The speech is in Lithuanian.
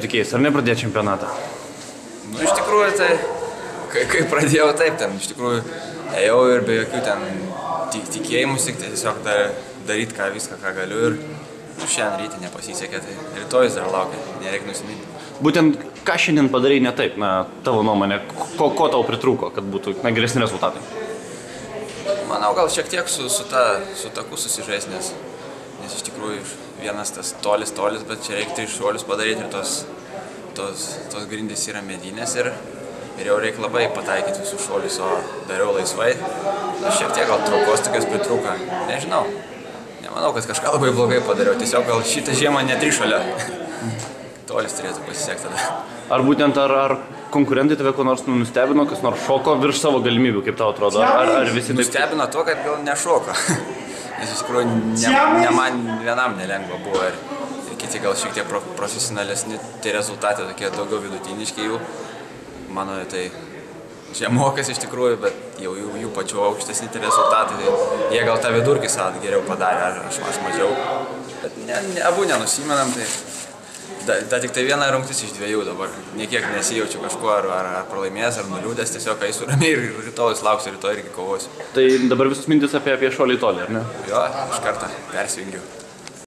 Tikėjai, ar nepradėjo čempionatą? Nu, iš tikrųjų, tai kai pradėjau taip, ten iš tikrųjų ėjau ir be jokių ten tikėjimus, tik tiesiog daryti viską, ką galiu ir šiandien ryte nepasisekė, tai rytojus dar laukia, nereikia nusiminti. Būtent ką šiandien padarai ne taip, tavo nuomonė, ko tau pritrūko, kad būtų geresni rezultatai? Manau, gal šiek tiek su taku susižais, nes iš tikrųjų vienas tas tolis, bet čia reikia 3 šuolius padaryti ir tos grindys yra medinės ir jau reikia labai pataikyti visus šuolius, o dariau laisvai. Šiek tiek gal traukos tokios pritrūko, nežinau. Nemanau, kad kažką labai blogai padariau, tiesiog gal šitą žiemą netrišolė. Tolis turėtų pasisekti tada. Ar būtent ar konkurentai tave ko nors nustebino, kas nors šoko virš savo galimybių, kaip tau atrodo? Ar visi taip? Nustebino to, kad gal nešoko. Nes iš tikrųjų ne man vienam nelengva buvo ir kiti gal šiek tiek profesionalesni, tai rezultatai tokie daugiau vidutiniški jų. Mano tai žemokas iš tikrųjų, bet jau jų pačių aukštesni tai rezultatai, tai jie gal tą vidurkį savo geriau padarė, aš mažiau. Bet abu nenusimenam, tai tik tai viena rungtis iš 2 dabar. Niekiek nesijaučiu kažkuo ar pralaimėjęs, ar nuliūdęs, tiesiog eisiu ramiai ir rytojus lauksiu, rytoj irgi kovosiu. Tai dabar visus mintis apie šuolį į tolį, ar ne? Jo, iš karto persijungiu.